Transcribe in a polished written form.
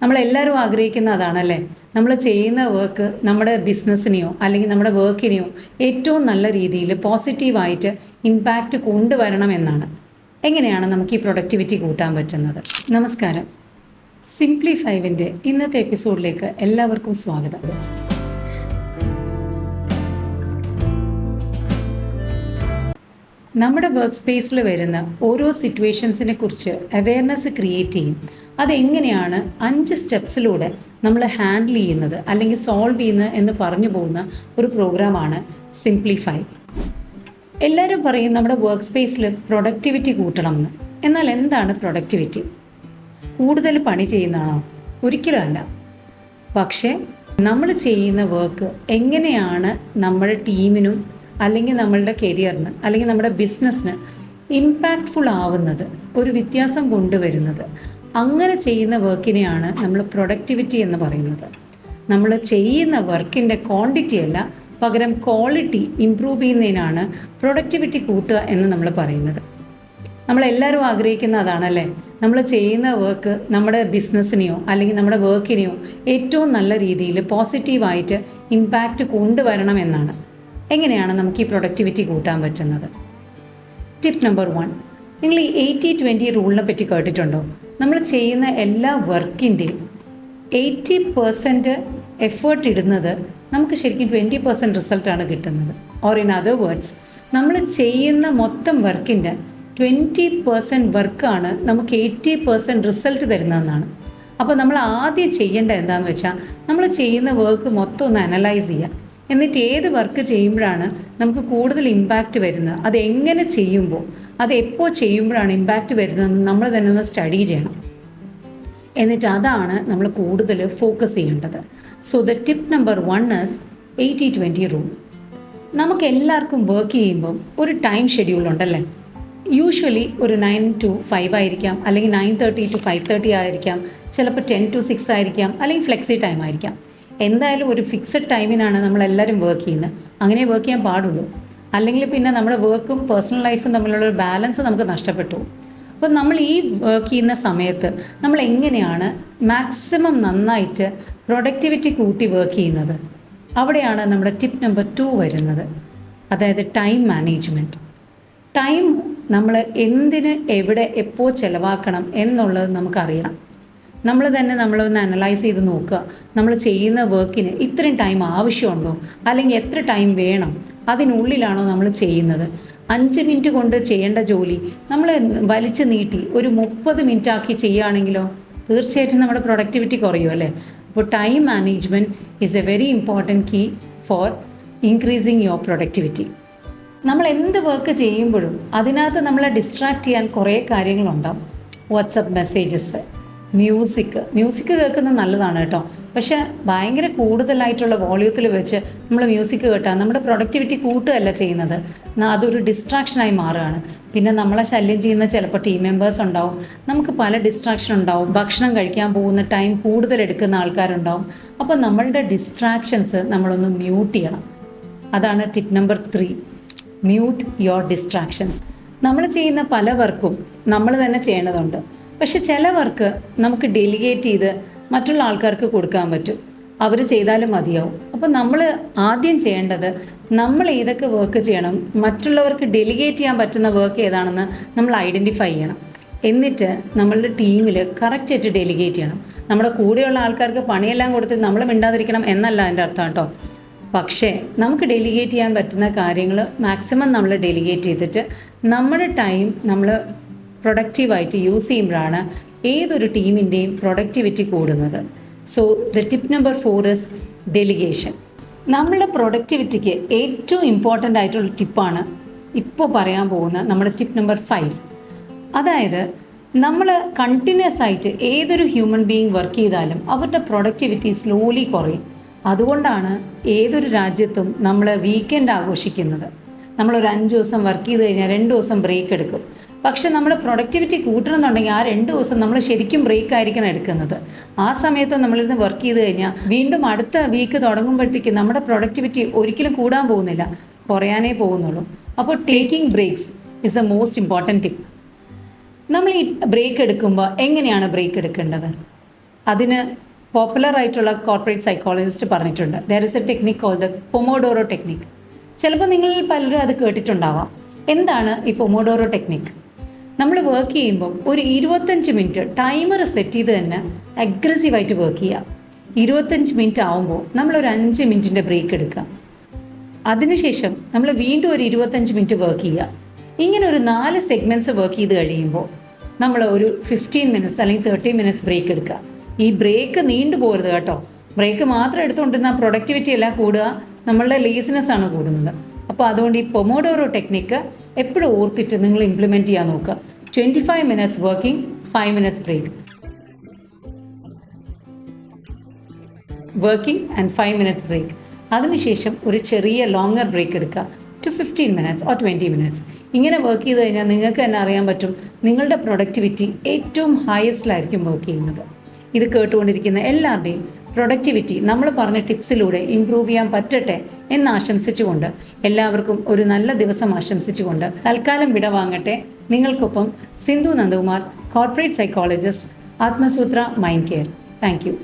നമ്മളെല്ലാവരും ആഗ്രഹിക്കുന്ന അതാണല്ലേ. നമ്മൾ ചെയ്യുന്ന വർക്ക് നമ്മുടെ ബിസിനസ്സിനെയോ അല്ലെങ്കിൽ നമ്മുടെ വർക്കിനെയോ ഏറ്റവും നല്ല രീതിയിൽ പോസിറ്റീവായിട്ട് ഇമ്പാക്റ്റ് കൊണ്ടുവരണമെന്നാണ്. എങ്ങനെയാണ് നമുക്ക് ഈ പ്രൊഡക്ടിവിറ്റി കൂട്ടാൻ പറ്റുന്നത്? നമസ്കാരം. സിംപ്ലിഫൈവിൻ്റെ ഇന്നത്തെ എപ്പിസോഡിലേക്ക് എല്ലാവർക്കും സ്വാഗതം. നമ്മുടെ വർക്ക് സ്പേസിൽ വരുന്ന ഓരോ സിറ്റുവേഷൻസിനെ കുറിച്ച് അവെയർനെസ് ക്രിയേറ്റ് ചെയ്യും. അതെങ്ങനെയാണ് 5 സ്റ്റെപ്സിലൂടെ നമ്മൾ ഹാൻഡിൽ ചെയ്യുന്നത് അല്ലെങ്കിൽ സോൾവ് ചെയ്യുന്നത് എന്ന് പറഞ്ഞു പോകുന്ന ഒരു പ്രോഗ്രാമാണ് സിംപ്ലിഫൈ. എല്ലാവരും പറയും നമ്മുടെ വർക്ക് സ്പേസിൽ പ്രൊഡക്ടിവിറ്റി കൂട്ടണം എന്ന്. എന്നാൽ എന്താണ് പ്രൊഡക്ടിവിറ്റി? കൂടുതൽ പണി ചെയ്യുന്നതാണോ? ഒരിക്കലും അല്ല. പക്ഷേ നമ്മൾ ചെയ്യുന്ന വർക്ക് എങ്ങനെയാണ് നമ്മുടെ ടീമിനും അല്ലെങ്കിൽ നമ്മളുടെ കരിയറിന് അല്ലെങ്കിൽ നമ്മുടെ ബിസിനസ്സിന് ഇമ്പാക്റ്റ്ഫുൾ ആവുന്നത്, ഒരു വ്യത്യാസം കൊണ്ടുവരുന്നത്, അങ്ങനെ ചെയ്യുന്ന വർക്കിനെയാണ് നമ്മൾ പ്രൊഡക്ടിവിറ്റി എന്ന് പറയുന്നത്. നമ്മൾ ചെയ്യുന്ന വർക്കിൻ്റെ ക്വാണ്ടിറ്റി അല്ല, പകരം ക്വാളിറ്റി ഇംപ്രൂവ് ചെയ്യുന്നതിനാണ് പ്രൊഡക്ടിവിറ്റി കൂട്ടുക എന്ന് നമ്മൾ പറയുന്നത്. നമ്മളെല്ലാവരും ആഗ്രഹിക്കുന്ന അതാണല്ലേ. നമ്മൾ ചെയ്യുന്ന വർക്ക് നമ്മുടെ ബിസിനസ്സിനെയോ അല്ലെങ്കിൽ നമ്മുടെ വർക്കിനെയോ ഏറ്റവും നല്ല രീതിയിൽ പോസിറ്റീവായിട്ട് ഇമ്പാക്റ്റ് കൊണ്ടുവരണമെന്നാണ്. എങ്ങനെയാണ് നമുക്ക് ഈ പ്രൊഡക്ടിവിറ്റി കൂട്ടാൻ പറ്റുന്നത്? ടിപ്പ് നമ്പർ 1, നിങ്ങൾ ഈ 80-20 റൂളിനെ പറ്റി കേട്ടിട്ടുണ്ടോ? നമ്മൾ ചെയ്യുന്ന എല്ലാ വർക്കിൻ്റെയും 80% എഫേർട്ട് ഇടുന്നത് നമുക്ക് ശരിക്കും 20% റിസൾട്ടാണ് കിട്ടുന്നത്. ഓർ ഇൻ അതർ വേർഡ്സ്, നമ്മൾ ചെയ്യുന്ന മൊത്തം വർക്കിൻ്റെ 20% വർക്കാണ് നമുക്ക് 80% റിസൾട്ട് തരുന്നതെന്നാണ്. അപ്പോൾ നമ്മൾ ആദ്യം ചെയ്യേണ്ട എന്താണെന്ന് വെച്ചാൽ, നമ്മൾ ചെയ്യുന്ന വർക്ക് മൊത്തം ഒന്ന് അനലൈസ് ചെയ്യുക. എന്നിട്ട് ഏത് വർക്ക് ചെയ്യുമ്പോഴാണ് നമുക്ക് കൂടുതൽ ഇമ്പാക്റ്റ് വരുന്നത്, അത് എങ്ങനെ ചെയ്യുമ്പോൾ, അത് എപ്പോൾ ചെയ്യുമ്പോഴാണ് ഇമ്പാക്റ്റ് വരുന്നതെന്ന് നമ്മൾ തന്നെ ഒന്ന് സ്റ്റഡി ചെയ്യണം. എന്നിട്ട് അതാണ് നമ്മൾ കൂടുതൽ ഫോക്കസ് ചെയ്യേണ്ടത്. So the tip number 1 is 80-20 rule. നമുക്ക് എല്ലാവർക്കും വർക്ക് ചെയ്യുമ്പം ഒരു ടൈം ഷെഡ്യൂൾ ഉണ്ടല്ലേ. യൂഷ്വലി ഒരു 9 to 5 ആയിരിക്കാം, അല്ലെങ്കിൽ 9:30 to 5:30 ആയിരിക്കാം, ചിലപ്പോൾ 10 to 6 ആയിരിക്കാം, അല്ലെങ്കിൽ ഫ്ലെക്സി ടൈം ആയിരിക്കാം. എന്തായാലും ഒരു ഫിക്സഡ് ടൈമിനാണ് നമ്മളെല്ലാവരും വർക്ക് ചെയ്യുന്നത്. അങ്ങനെ വർക്ക് ചെയ്യാൻ പാടുള്ളൂ. അല്ലെങ്കിൽ പിന്നെ നമ്മുടെ വർക്കും പേഴ്സണൽ ലൈഫും തമ്മിലുള്ള ഒരു ബാലൻസ് നമുക്ക് നഷ്ടപ്പെട്ടു. അപ്പോൾ നമ്മൾ ഈ വർക്ക് ചെയ്യുന്ന സമയത്ത് നമ്മൾ എങ്ങനെയാണ് മാക്സിമം നന്നായിട്ട് പ്രൊഡക്ടിവിറ്റി കൂട്ടി വർക്ക് ചെയ്യുന്നത്? അവിടെയാണ് നമ്മുടെ ടിപ്പ് നമ്പർ 2 വരുന്നത്. അതായത് ടൈം മാനേജ്മെൻറ്റ്. ടൈം നമ്മൾ എന്തിന് എവിടെ എപ്പോൾ ചിലവാക്കണം എന്നുള്ളത് നമുക്കറിയണം. നമ്മൾ തന്നെ നമ്മളൊന്ന് അനലൈസ് ചെയ്ത് നോക്കുക. നമ്മൾ ചെയ്യുന്ന വർക്കിന് ഇത്രയും ടൈം ആവശ്യമുണ്ടോ, അല്ലെങ്കിൽ എത്ര ടൈം വേണം, അതിനുള്ളിലാണോ നമ്മൾ ചെയ്യുന്നത്? 5 മിനിറ്റ് കൊണ്ട് ചെയ്യേണ്ട ജോലി നമ്മൾ വലിച്ചു നീട്ടി ഒരു 30 മിനിറ്റ് ആക്കി ചെയ്യുകയാണെങ്കിലോ തീർച്ചയായിട്ടും നമ്മുടെ പ്രൊഡക്ടിവിറ്റി കുറയും അല്ലേ. അപ്പോൾ time management is a very important key for increasing your productivity. നമ്മൾ എന്ത് വർക്ക് ചെയ്യുമ്പോഴും അതിനകത്ത് നമ്മളെ ഡിസ്ട്രാക്ട് ചെയ്യാൻ കുറേ കാര്യങ്ങളുണ്ടാവും. വാട്സപ്പ് മെസ്സേജസ്, മ്യൂസിക് കേൾക്കുന്നത് നല്ലതാണ് കേട്ടോ. പക്ഷേ ഭയങ്കര കൂടുതലായിട്ടുള്ള വോളിയത്തിൽ വെച്ച് നമ്മൾ മ്യൂസിക് കേട്ടാൽ നമ്മുടെ പ്രൊഡക്ടിവിറ്റി കൂട്ടുകയല്ല ചെയ്യുന്നത്, അതൊരു ഡിസ്ട്രാക്ഷനായി മാറുകയാണ്. പിന്നെ നമ്മളെ ശല്യം ചെയ്യുന്ന ചിലപ്പോൾ ടീം മെമ്പേഴ്സ് ഉണ്ടാവും, നമുക്ക് പല ഡിസ്ട്രാക്ഷൻ ഉണ്ടാവും. ഭക്ഷണം കഴിക്കാൻ പോകുന്ന ടൈം കൂടുതൽ എടുക്കുന്ന ആൾക്കാരുണ്ടാവും. അപ്പോൾ നമ്മളുടെ ഡിസ്ട്രാക്ഷൻസ് നമ്മളൊന്ന് മ്യൂട്ട് ചെയ്യണം. അതാണ് tip number 3, mute your distractions. നമ്മൾ ചെയ്യുന്ന പല വർക്കും നമ്മൾ തന്നെ ചെയ്യേണ്ടതുണ്ട്. പക്ഷെ ചില വർക്ക് നമുക്ക് ഡെലിഗേറ്റ് ചെയ്ത് മറ്റുള്ള ആൾക്കാർക്ക് കൊടുക്കാൻ പറ്റും. അവർ ചെയ്താലും മതിയാവും. അപ്പോൾ നമ്മൾ ആദ്യം ചെയ്യേണ്ടത് നമ്മൾ ഏതൊക്കെ വർക്ക് ചെയ്യണം, മറ്റുള്ളവർക്ക് ഡെലിഗേറ്റ് ചെയ്യാൻ പറ്റുന്ന വർക്ക് ഏതാണെന്ന് നമ്മൾ ഐഡൻറ്റിഫൈ ചെയ്യണം. എന്നിട്ട് നമ്മളുടെ ടീമിൽ കറക്റ്റായിട്ട് ഡെലിഗേറ്റ് ചെയ്യണം. നമ്മുടെ കൂടെയുള്ള ആൾക്കാർക്ക് പണിയെല്ലാം കൊടുത്ത് നമ്മൾ മിണ്ടാതിരിക്കണം എന്നല്ല അതിൻ്റെ അർത്ഥം കേട്ടോ. പക്ഷേ നമുക്ക് ഡെലിഗേറ്റ് ചെയ്യാൻ പറ്റുന്ന കാര്യങ്ങൾ മാക്സിമം നമ്മൾ ഡെലിഗേറ്റ് ചെയ്തിട്ട് നമ്മുടെ ടൈം നമ്മൾ പ്രൊഡക്റ്റീവായിട്ട് യൂസ് ചെയ്യുമ്പോഴാണ് ഏതൊരു ടീമിൻ്റെയും പ്രൊഡക്ടിവിറ്റി കൂടുന്നത്. So the tip number 4 is delegation. നമ്മളുടെ പ്രൊഡക്ടിവിറ്റിക്ക് ഏറ്റവും ഇമ്പോർട്ടൻ്റ് ആയിട്ടുള്ള ടിപ്പാണ് ഇപ്പോൾ പറയാൻ പോകുന്ന നമ്മുടെ ടിപ്പ് നമ്പർ 5. അതായത് നമ്മൾ കണ്ടിന്യൂസ് ആയിട്ട് ഏതൊരു ഹ്യൂമൻ ബീയിങ് വർക്ക് ചെയ്താലും അവരുടെ പ്രൊഡക്ടിവിറ്റി സ്ലോലി കുറയും. അതുകൊണ്ടാണ് ഏതൊരു രാജ്യത്തും നമ്മൾ വീക്കെൻഡ് ആഘോഷിക്കുന്നത്. നമ്മളൊരു 5 ദിവസം വർക്ക് ചെയ്ത് കഴിഞ്ഞാൽ 2 ദിവസം ബ്രേക്ക് എടുക്കും. പക്ഷെ നമ്മുടെ പ്രൊഡക്ടിവിറ്റി കൂട്ടണമെന്നുണ്ടെങ്കിൽ ആ 2 ദിവസം നമ്മൾ ശരിക്കും ബ്രേക്ക് ആയിരിക്കണം എടുക്കുന്നത്. ആ സമയത്ത് നമ്മളിരുന്ന് വർക്ക് ചെയ്ത് കഴിഞ്ഞാൽ വീണ്ടും അടുത്ത വീക്ക് തുടങ്ങുമ്പോഴത്തേക്ക് നമ്മുടെ പ്രൊഡക്ടിവിറ്റി ഒരിക്കലും കൂടാൻ പോകുന്നില്ല, കുറയാനേ പോകുന്നുള്ളൂ. അപ്പോൾ taking breaks is a most important tip. നമ്മൾ ഈ ബ്രേക്ക് എടുക്കുമ്പോൾ എങ്ങനെയാണ് ബ്രേക്ക് എടുക്കേണ്ടത്? അതിന് പോപ്പുലർ ആയിട്ടുള്ള കോർപ്പറേറ്റ് സൈക്കോളജിസ്റ്റ് പറഞ്ഞിട്ടുണ്ട്, there is a technique called the Pomodoro technique. ചിലപ്പോൾ നിങ്ങളിൽ പലരും അത് കേട്ടിട്ടുണ്ടാവാം. എന്താണ് ഈ പൊമോഡോറോ ടെക്നിക്? നമ്മൾ വർക്ക് ചെയ്യുമ്പോൾ ഒരു 25 മിനിറ്റ് ടൈമർ സെറ്റ് ചെയ്ത് തന്നെ അഗ്രസീവായിട്ട് വർക്ക് ചെയ്യുക. 25 മിനിറ്റ് ആവുമ്പോൾ നമ്മളൊരു 5 മിനിറ്റിൻ്റെ ബ്രേക്ക് എടുക്കുക. അതിനുശേഷം നമ്മൾ വീണ്ടും ഒരു 25 മിനിറ്റ് വർക്ക് ചെയ്യുക. ഇങ്ങനെ ഒരു 4 സെഗ്മെൻറ്റ്സ് വർക്ക് ചെയ്ത് കഴിയുമ്പോൾ നമ്മൾ ഒരു 15 മിനിറ്റ്സ് അല്ലെങ്കിൽ 30 മിനിറ്റ്സ് ബ്രേക്ക് എടുക്കുക. ഈ ബ്രേക്ക് നീണ്ടു പോകരുത് കേട്ടോ. ബ്രേക്ക് മാത്രം എടുത്തുകൊണ്ടിരുന്നാൽ പ്രൊഡക്ടിവിറ്റി എല്ലാം കൂടുക, നമ്മളുടെ ലേസിനെസ് ആണ് കൂടുന്നത്. അപ്പോൾ അതുകൊണ്ട് ഈ പൊമോഡോറോ ടെക്നിക്ക് എപ്പോഴും ഓർത്തിട്ട് നിങ്ങൾ ഇംപ്ലിമെൻറ്റ് ചെയ്യാൻ നോക്കുക. 25 minutes working, 5 minutes break, working and 5 minutes break. അതിനുശേഷം ഒരു ചെറിയ ലോങ്ങർ ബ്രേക്ക് എടുക്കുക, ടു 15 മിനിറ്റ്സ് ഓർ 20 മിനിറ്റ്സ്. ഇങ്ങനെ വർക്ക് ചെയ്ത് കഴിഞ്ഞാൽ നിങ്ങൾക്ക് തന്നെ അറിയാൻ പറ്റും നിങ്ങളുടെ പ്രൊഡക്ടിവിറ്റി ഏറ്റവും ഹയസ്റ്റിലായിരിക്കും വർക്ക് ചെയ്യുന്നത്. ഇത് കേട്ടുകൊണ്ടിരിക്കുന്ന എല്ലാവരുടെയും പ്രൊഡക്ടിവിറ്റി നമ്മൾ പറഞ്ഞ ടിപ്സിലൂടെ ഇംപ്രൂവ് ചെയ്യാൻ പറ്റട്ടെ എന്ന് ആശംസിച്ചുകൊണ്ട്, എല്ലാവർക്കും ഒരു നല്ല ദിവസം ആശംസിച്ചുകൊണ്ട് തൽക്കാലം വിട വാങ്ങട്ടെ. നിങ്ങൾക്കൊപ്പം Sindhu Nandakumar, corporate psychologist, Atmasutra mind care. Thank U.